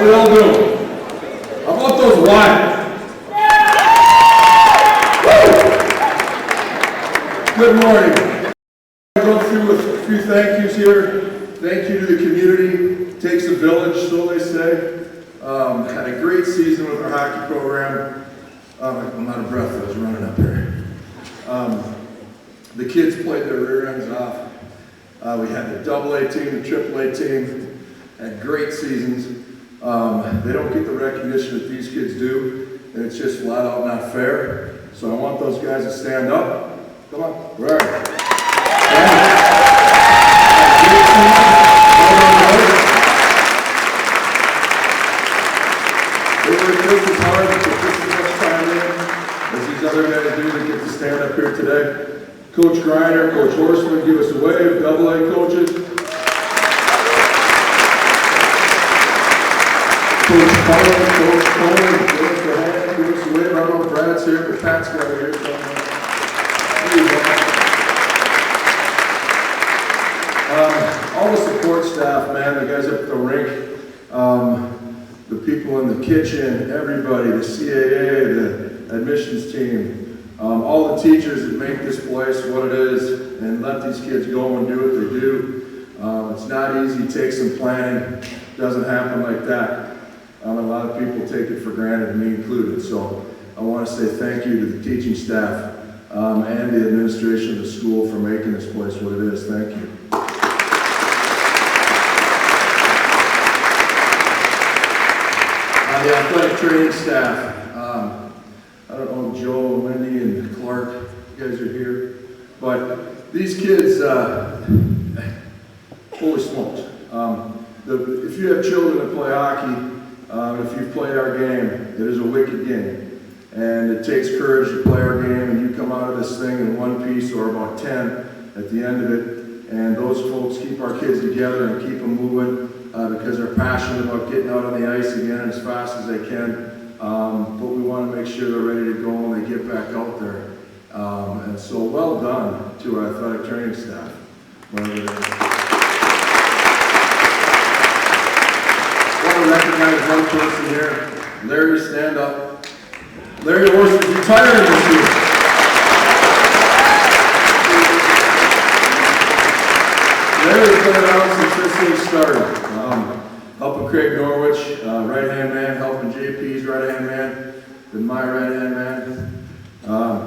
How we all doing? How about those Lions? Good morning. I'll go through a few thank yous here. Thank you to the community. Takes a village, so they say. Had a great season with our hockey program. I'm out of breath, I was running up here. The kids played their rear ends off. We had the AA team, the AAA team, had great seasons. They don't get the recognition that these kids do, and it's just flat out not fair. So I want those guys to stand up. Come on, where are you? They work just as hard to put as much time in as these other guys do to get to stand up here today. Coach Griner, Coach Horseman, give us a wave, AA coaches. Coach Cullen, Coach Coleman, give us a hand, give us a wave. I don't know if Brad's here, but Pat's got it here. All the support staff, man, the guys up at the rink, the people in the kitchen, everybody, the CAA, the admissions team, all the teachers that make this place what it is and let these kids go and do what they do. It's not easy, it takes some planning, it doesn't happen like that. A lot of people take it for granted, me included, so I want to say thank you to the teaching staff and the administration of the school for making this place what it is. Thank you. The athletic training staff, I don't know, Joe, Wendy, and Clark, you guys are here, but these kids, holy smokes. If you have children that play hockey, if you've played our game, it is a wicked game, and it takes courage to play our game, and you come out of this thing in one piece or about 10 at the end of it, and those folks keep our kids together and keep them moving. Because they're passionate about getting out on the ice again as fast as they can. But we want to make sure they're ready to go when they get back out there. And so well done to our athletic training staff. I want to recognize one person here. Larry, stand up. Larry Horse is retiring this year. Larry's been around since this thing started. Helping Craig Norwich, right-hand man, helping JP's right-hand man, been my right-hand man.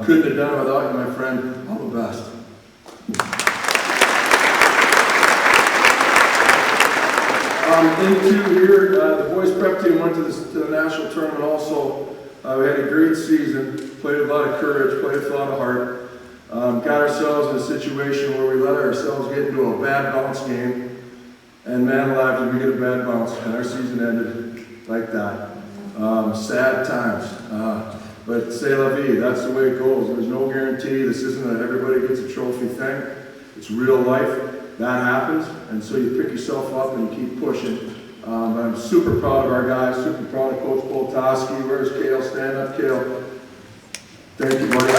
Couldn't have done it without you, my friend. All the best. Into here, the boys prep team went to the national tournament also. We had a great season, played a lot of courage, played with a lot of heart. Got ourselves in a situation where we let ourselves get into a bad bounce game, and man alive, did we get a bad bounce, and our season ended like that. Sad times, but c'est la vie, that's the way it goes. There's no guarantee. This isn't that everybody gets a trophy thing. It's real life. That happens, and so you pick yourself up and you keep pushing. I'm super proud of our guys, super proud of Coach Poltoski. Where's Kale? Stand up, Kale. Thank you, buddy.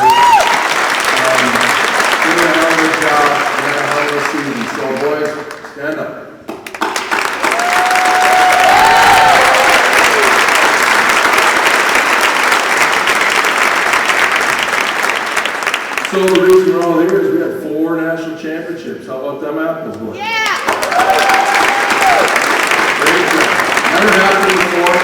Doing a hell of a job, doing a hell of a season. So, boys, stand up. So the reason we're all here is we had 4 national championships. How about them apples, boys? Yeah! Great job. Never happened before.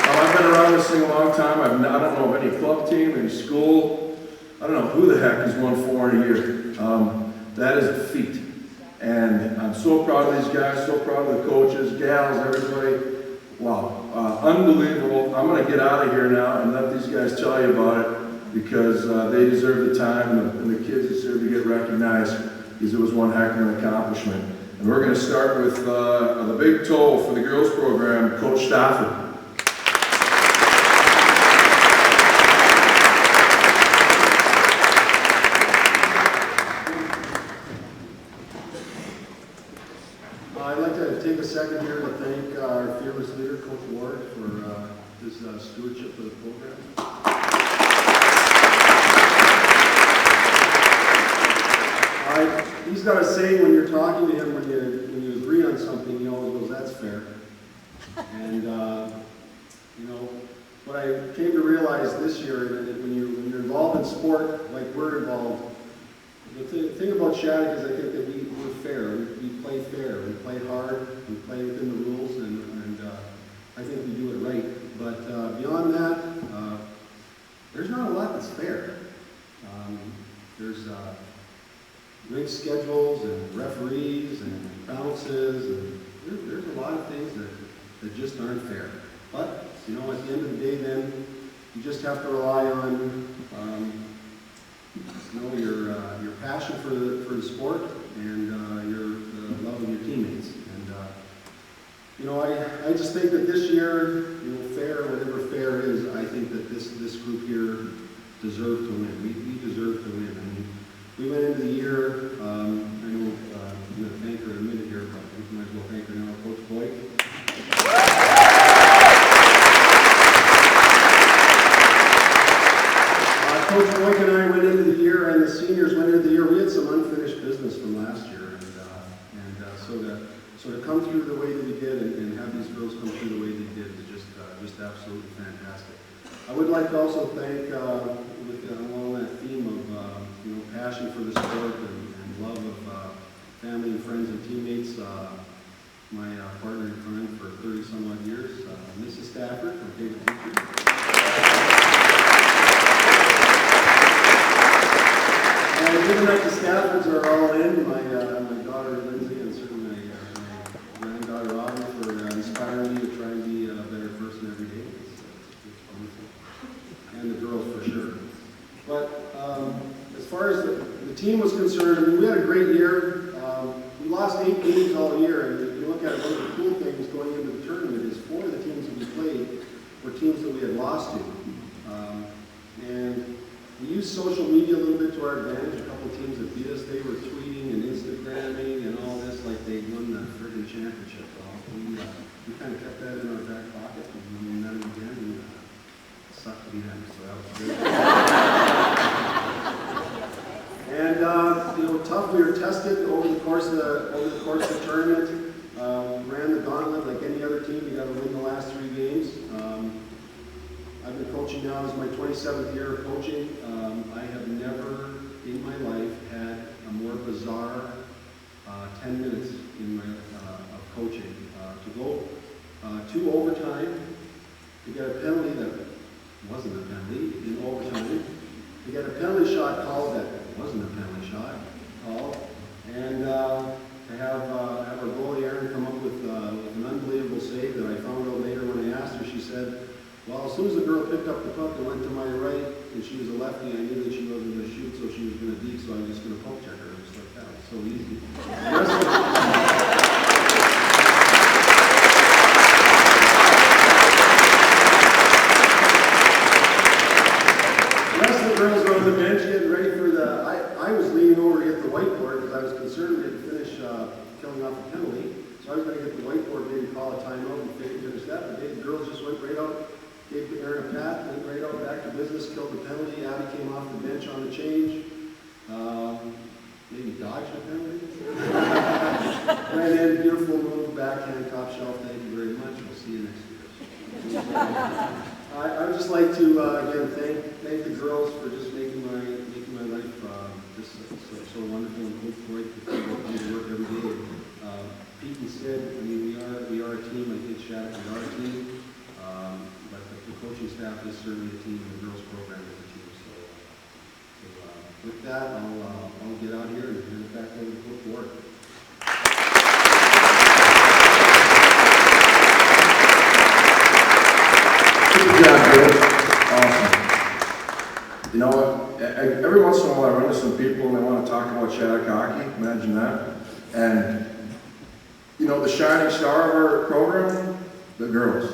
I've been around this thing a long time. I don't know of any club team, any school. I don't know who the heck has won 4 in a year. That is a feat. And I'm so proud of these guys, so proud of the coaches, gals, everybody. Wow, unbelievable. I'm going to get out of here now and let these guys tell you about it because they deserve the time and the kids deserve to get recognized because it was one heck of an accomplishment. And we're going to start with the big toe for the girls program, Coach Stafford. I'd like to take a second here to thank our fearless leader, Coach Ward, for his stewardship of the program. He's got a saying when you're talking to him, when you agree on something, he always goes, "That's fair." And, what I came to realize this year, that when you're involved in sport, like we're involved, the thing about Shattuck is I think that we're fair. We play fair. We play hard. We play within the rules, and I think we do it right. But beyond that, there's not a lot that's fair. There's rink schedules and referees and bounces, and there's a lot of things that just aren't fair. But, at the end of the day, then, you just have to rely on, your passion for the sport and the love of your teammates. And, I just think that this year, fair, whatever fair is, I think that this group here deserved to win. We deserve to win. I mean, we went into the year, I know I'm going to thank her in a minute here, but we might as well thank her now, Coach Boyd. Coach Boyd and I went into the year, and the seniors went into the year. We had some unfinished business from last year, and so to come through the way that we did, and have these girls come through the way they did, is just absolutely fantastic. I would like to also thank, along that theme of passion for the sport and love of family and friends and teammates, my partner in crime for 30 some odd years, Mrs. Stafford, our favorite teacher. And given that the Staffords are all in, my daughter Lindsay and certainly my granddaughter Audrey for inspiring me to try and be a better person every day. It's wonderful. And the girls for sure. But as far as the team was concerned, I mean, we had a great year. We lost 8 games all year, and if you look at it, one of the cool things going into the tournament is 4 of the teams that we played were teams that we had lost to. And we used social media a little bit to our advantage. A couple of teams that beat us, they were tweeting and Instagramming and all this like they won the friggin' championship. We kind of kept that in our back pocket, and when we met them again, and it sucked to be them, so that was good. And tough. We were tested over the course of the tournament. Ran the gauntlet like any other team. You got to win the last 3 games. I've been coaching now. This is my 27th year of coaching. I have never in my life had a more bizarre 10 minutes in my of coaching. To go to overtime, to get a penalty that wasn't a penalty in overtime, to get a penalty shot called that wasn't a penalty shot called, and to have our goalie Erin come up with an unbelievable save that I found out later when I asked her. She said, well, as soon as the girl picked up the puck and went to my right, and she was a lefty, I knew that she wasn't going to shoot, so she was going to deke, so I was just going to poke check her. Just like that. It was so easy. The rest of the girls were on the bench getting ready for I was leaning over to get the whiteboard because I was concerned we didn't finish killing off a penalty. So I was going to get the whiteboard, maybe call a timeout and finish that. But the girls just went right out. Gave Erin a pat, went right out back to business, killed the penalty. Abby came off the bench on the change. Maybe dodged the penalty. Ran in, beautiful move, backhand, top shelf. Thank you very much. We'll see you next year. I would just like to again thank the girls for just making my life just so wonderful, and Coach Boyd to come to work every day. Pete and Sid, I mean, we are a team. I think Shattuck, we are a team. But the coaching staff is certainly a team, and the girls program is a team. So with that, I'll get out here and hand it back over to Coach Ward. Good job, Bill. Awesome. You know what? Every once in a while I run into some people and they want to talk about Shattuck hockey. Imagine that. And the shining star of our program, the girls.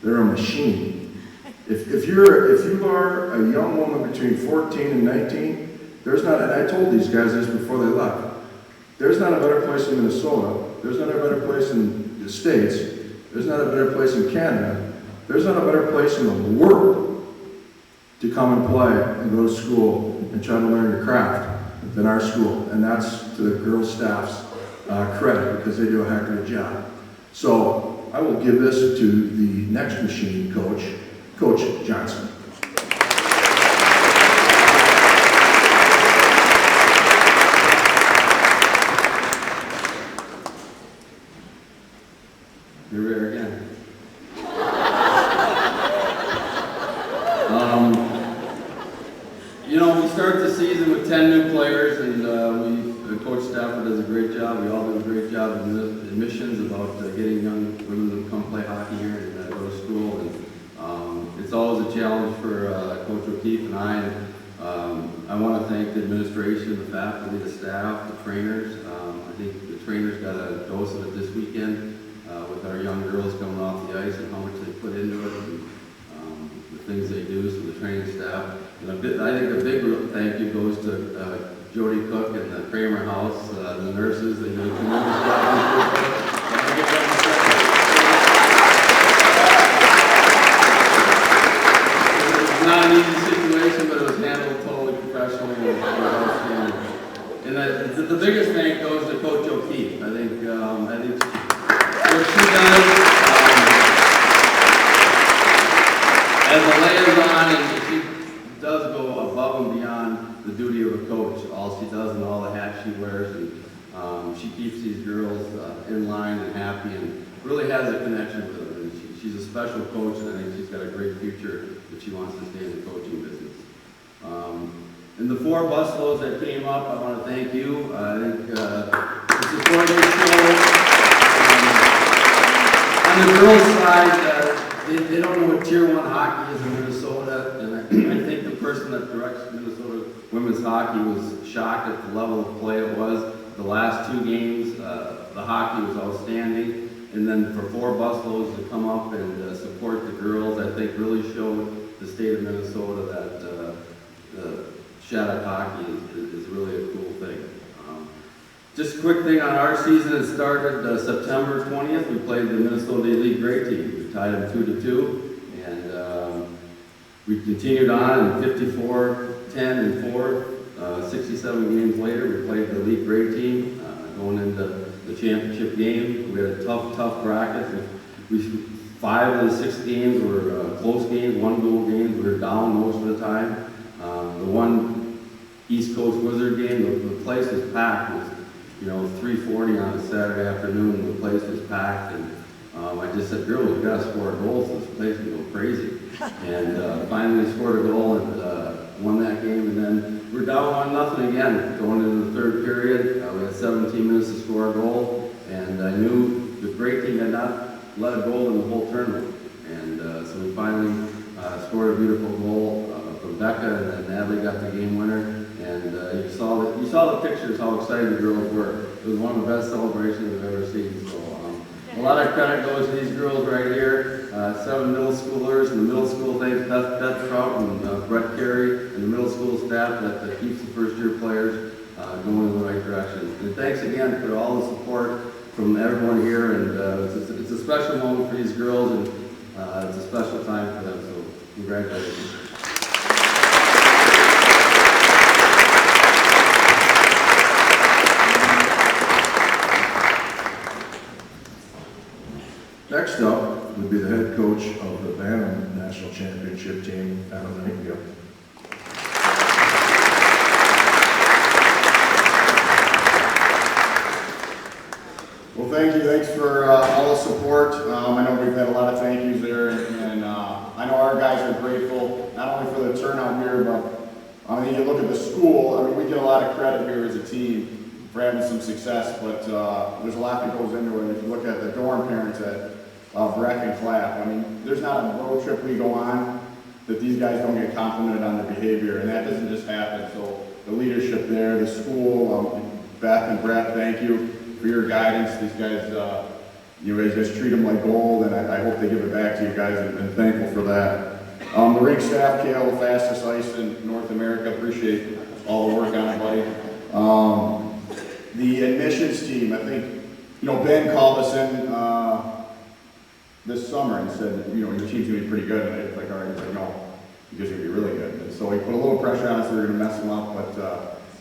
They're a machine. If you are a young woman between 14 and 19, there's not, and I told these guys this before they left, there's not a better place in Minnesota, there's not a better place in the States, there's not a better place in Canada, there's not a better place in the world to come and play and go to school and try to learn your craft than our school. And that's to the girls' staff's credit, because they do a heck of a job. So I will give this to the next machine coach, Coach Johnson. Here we are again. We start the season with 10 new players, and Coach Stafford does a great job. We all do a great job of admissions about getting young women to come play hockey here and go to school. And it's always a challenge for Coach O'Keefe and I. And I want to thank the administration, the faculty, the staff, the trainers. I think the trainers got a dose of it this weekend with our young girls coming off the ice and how much they put into it. And, the things they do, so the training staff. And I think a big thank you goes to Jody Cook and the Kramer House, the nurses. They do a tremendous job. It's not an easy situation, but it was handled totally professionally and outstanding. And the biggest thank goes to Coach O'Keefe. I think what she does. As a liaison, and she does go above and beyond the duty of a coach. All she does and all the hats she wears, and she keeps these girls in line and happy, and really has a connection with them. And she's a special coach, and I think she's got a great future that she wants to stay in the coaching business. And the 4 busloads that came up, I want to thank you. I think the support you show. On the girls' side. They don't know what Tier 1 hockey is in Minnesota, and I think the person that directs Minnesota women's hockey was shocked at the level of play it was. The last 2 games, the hockey was outstanding, and then for 4 busloads to come up and support the girls, I think really showed the state of Minnesota that Shattuck hockey is really a cool thing. Just a quick thing on our season, it started September 20th. We played the Minnesota League grade team. We tied them 2-2, and we continued on in 54-10-4. 67 games later, we played the league grade team, going into the championship game. We had a tough bracket. 5 of the 6 games were close games, 1-goal games. We were down most of the time. The one East Coast Wizard game, the place was packed. It was 3:40 on a Saturday afternoon, and the place was packed, and I just said, girl, we've got to score a goal so this place can go crazy. And finally scored a goal and won that game, and then we're down 1-0 again, going into the 3rd period. We had 17 minutes to score a goal, and I knew the great team had not let a goal in the whole tournament. And so we finally scored a beautiful goal from Becca, and then Natalie got the game winner. And you saw the pictures, how excited the girls were. It was one of the best celebrations I've ever seen. So a lot of credit goes to these girls right here. 7 middle schoolers, and the middle school thanks Beth Trout and Brett Carey, and the middle school staff that keeps the first-year players going in the right direction. And thanks again for all the support from everyone here. And it's a special moment for these girls, and it's a special time for them. So congratulations. Next up would be the head coach of the Bantam National Championship team, Adam Nightingale. Well, thank you. Thanks for all the support. I know we've had a lot of thank yous there, and I know our guys are grateful, not only for the turnout here, but I mean, you look at the school, I mean, we get a lot of credit here as a team for having some success, but there's a lot that goes into it. If you look at the dorm parents at Breck and Clap, I mean, there's not a road trip we go on that these guys don't get complimented on their behavior, and that doesn't just happen. So the leadership there, the school, Beth and Brett, thank you for your guidance. These guys, you guys treat them like gold, and I hope they give it back to you guys, and thankful for that. The rink staff, Kale, the fastest ice in North America, appreciate all the work on it, buddy. The admissions team, I think, Ben called us in this summer and said, your team's gonna be pretty good, and I was like, all right, he's like, no, you guys are gonna be really good. And so he put a little pressure on us, we were gonna mess them up, but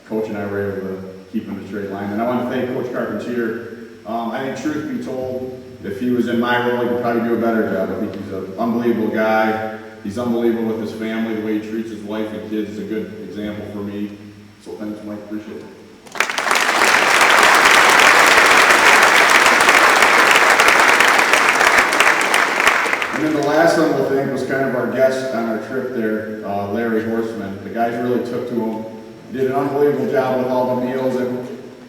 Coach and I were able to keep them in a straight line. And I want to thank Coach Carpentier. I think truth be told, if he was in my role, he could probably do a better job. I think he's an unbelievable guy. He's unbelievable with his family, the way he treats his wife and kids is a good example for me. So thanks, Mike, appreciate it. And then the last one we'll thank was kind of our guest on our trip there, Larry Horseman. The guys really took to him, did an unbelievable job with all the meals, and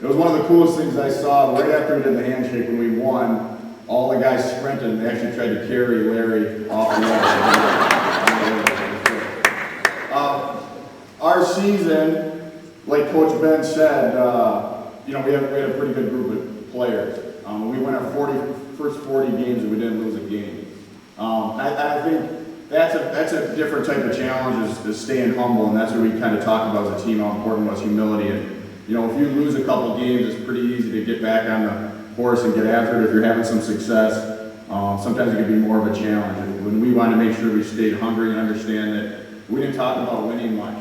it was one of the coolest things I saw right after we did the handshake when we won. All the guys sprinted and they actually tried to carry Larry off the edge. Our season, like Coach Ben said, we had a pretty good group of players. We won our first 40 games and we didn't lose a game. I think that's a different type of challenge is staying humble, and that's what we kind of talk about as a team, how important was humility. And if you lose a couple games, it's pretty easy to get back on the horse and get after it if you're having some success. Sometimes it can be more of a challenge. And when we want to make sure we stayed hungry and understand that we didn't talk about winning much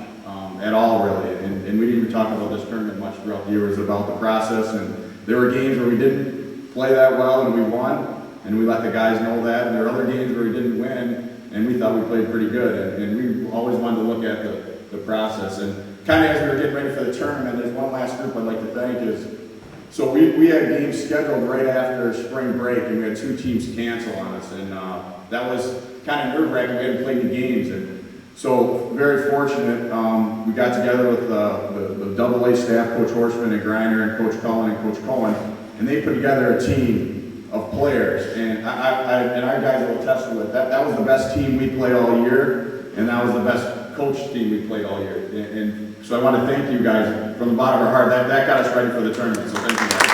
at all, really. And we didn't even talk about this tournament much throughout the year. It was about the process. And there were games where we didn't play that well and we won. And we let the guys know that. And there were other games where we didn't win and we thought we played pretty good. And we always wanted to look at the process. And kind of as we were getting ready for the tournament, there's one last group I'd like to thank so we had games scheduled right after spring break, and we had 2 teams cancel on us, and that was kind of nerve-wracking. We hadn't played any games, and so very fortunate. We got together with the AA staff, Coach Horseman and Griner, and Coach Cullen and Coach Cohen, and they put together a team of players, and our guys will attest to it. That was the best team we played all year, and that was the best coach team we played all year. And so I want to thank you guys from the bottom of our heart. That got us ready for the tournament, so thank you guys.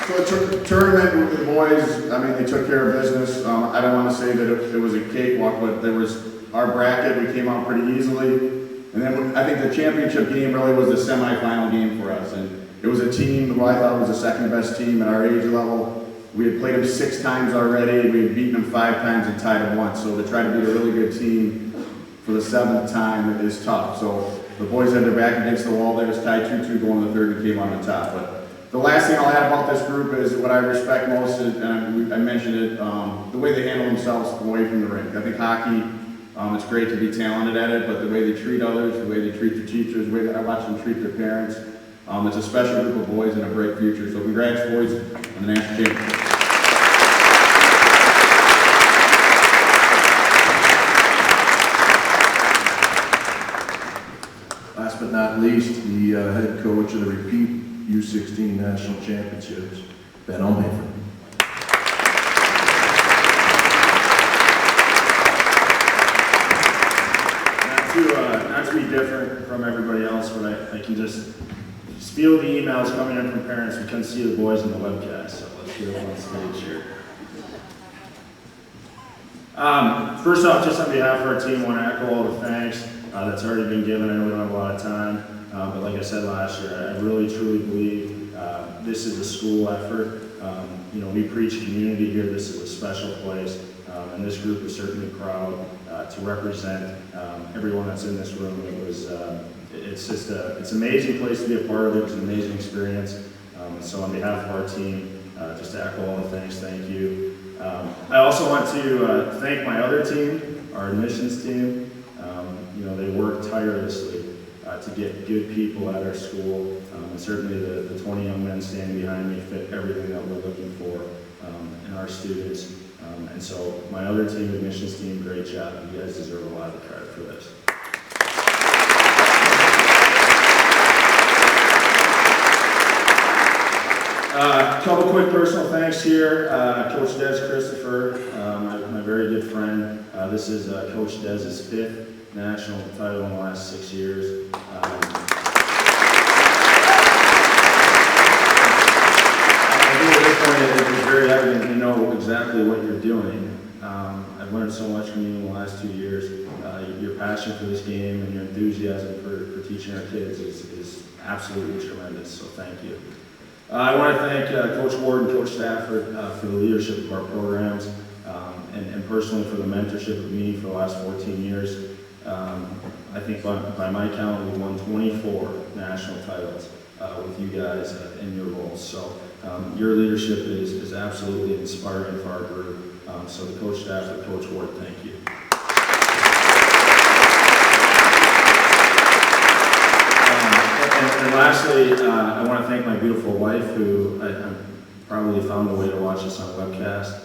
So the tournament with the boys, I mean, they took care of business. I don't want to say that it was a cakewalk, but there was our bracket. We came out pretty easily. And then I think the championship game really was the semifinal game for us. And it was a team who I thought was the second best team at our age level. We had played them 6 times already. We had beaten them 5 times and tied them once. So to try to beat a really good team for the 7th time is tough. So the boys had their back against the wall. They was tied 2-2 going to the 3rd and came on the top. But the last thing I'll add about this group is what I respect most, and I mentioned it, the way they handle themselves away from the rink. I think hockey, it's great to be talented at it, but the way they treat others, the way they treat their teachers, the way that I watch them treat their parents, it's a special group of boys and a bright future. So congrats, boys, on the national championship. Last but not least, the head coach of the repeat U16 National Championships, Ben O'Mayford. Not to be different from everybody else, but I can just feel the emails coming in from parents who couldn't see the boys in the webcast, so let's get them on stage here. First off, just on behalf of our team, I want to echo all the thanks that's already been given. I know we don't have a lot of time, but like I said last year, I really truly believe this is a school effort. We preach community here. This is a special place, and this group is certainly proud to represent everyone that's in this room. It's an amazing place to be a part of it. It's an amazing experience. So on behalf of our team, just to echo all the thanks, thank you. I also want to thank my other team, our admissions team. They work tirelessly to get good people at our school. And certainly the 20 young men standing behind me fit everything that we're looking for in our students. And so my other team, admissions team, great job. You guys deserve a lot of credit for this. A couple quick personal thanks here. Coach Des Christopher, my very good friend. This is Coach Des's 5th national title in the last 6 years. I think at this point it's very evident you know exactly what you're doing. I've learned so much from you in the last 2 years. Your passion for this game and your enthusiasm for teaching our kids is absolutely tremendous, so thank you. I want to thank Coach Ward and Coach Stafford for the leadership of our programs and personally for the mentorship of me for the last 14 years. I think by my count, we've won 24 national titles. with you guys in your roles. So your leadership is absolutely inspiring for our group. So the coach staff and Coach Ward, thank you. And lastly, I want to thank my beautiful wife, who I probably found a way to watch this on webcast.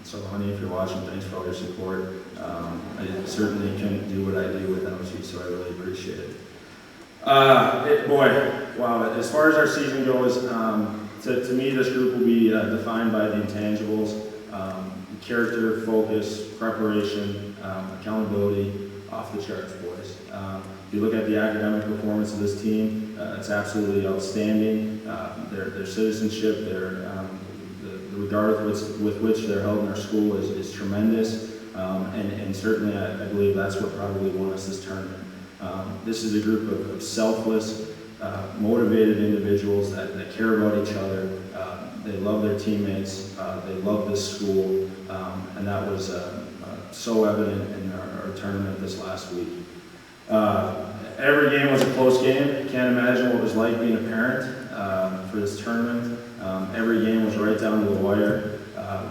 So honey, if you're watching, thanks for all your support. I certainly couldn't do what I do without you, so I really appreciate it. Wow, as far as our season goes, to me, this group will be defined by the intangibles, character, focus, preparation, accountability, off the charts, boys. If you look at the academic performance of this team, it's absolutely outstanding. Their citizenship, the regard with which they're held in our school is tremendous. And certainly I believe that's what probably won us this tournament. This is a group of selfless, motivated individuals that care about each other. They love their teammates. They love this school. And that was so evident in our tournament this last week. Every game was a close game. Can't imagine what it was like being a parent for this tournament. Every game was right down to the wire.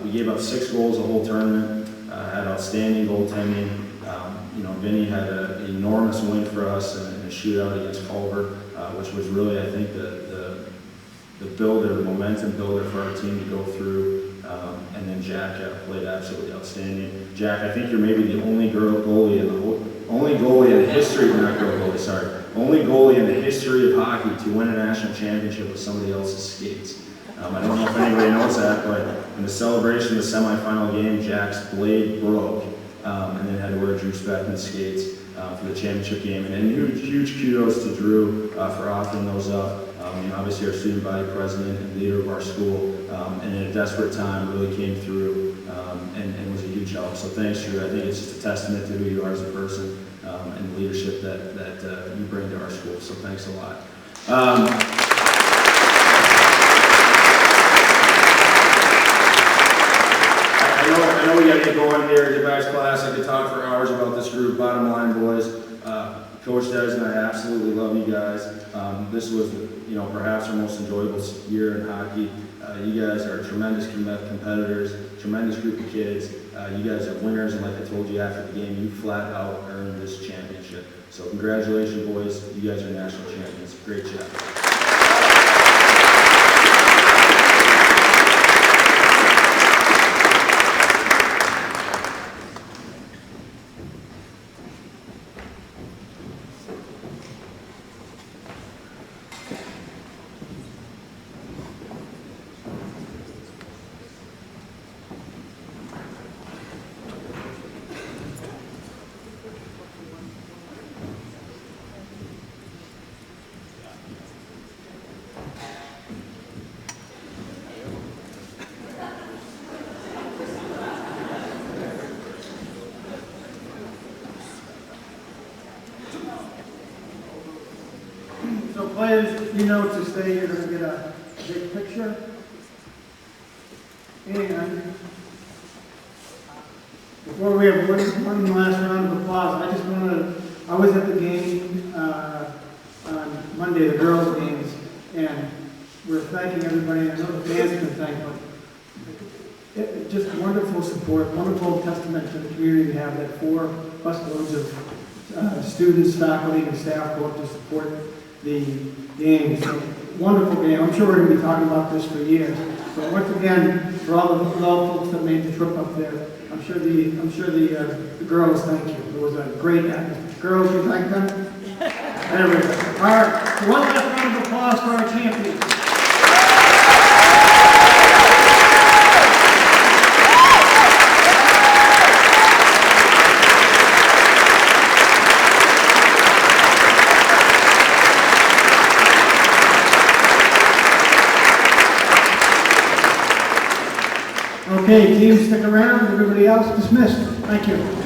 We gave up 6 goals the whole tournament. Had outstanding goaltending. Vinny had an enormous win for us in a shootout against Culver, which was really, I think, the builder, the momentum builder for our team to go through. And then Jack played absolutely outstanding. Jack, I think you're maybe the only goalie in the history, not girl goalie, sorry, only goalie in the history of hockey to win a national championship with somebody else's skates. I don't know if anybody knows that, but in the celebration of the semifinal game, Jack's blade broke, and then had to wear Drew Speckman's skates for the championship game. And then huge kudos to Drew for offering those up. Obviously our student body president and leader of our school, and in a desperate time really came through and was a huge help. So thanks, Drew. I think it's just a testament to who you are as a person and the leadership that you bring to our school. So thanks a lot. I know we got to get going here. Get back to class. I could talk for hours about this group. Bottom line, boys, Coach Des and I absolutely love you guys. This was, perhaps our most enjoyable year in hockey. You guys are tremendous competitors, tremendous group of kids. You guys are winners, and like I told you after the game, you flat out earned this championship. So congratulations, boys. You guys are national champions. Great job. So players, to stay, you're going to get a big picture. And before we have one last round of applause, I was at the game on Monday, the girls' games, and we're thanking everybody. I know the fans can thank, but just wonderful support, wonderful testament to the community we have, that 4 busloads of students, faculty, and staff go up to support the game. So, wonderful game. I'm sure we're going to be talking about this for years. But once again, for all the folks that made the trip up there, I'm sure the girls thank you. It was a great atmosphere. Girls, you thank them? There we go. All right, one last round of applause for our champions. Okay, teams, stick around. Everybody else dismissed. Thank you.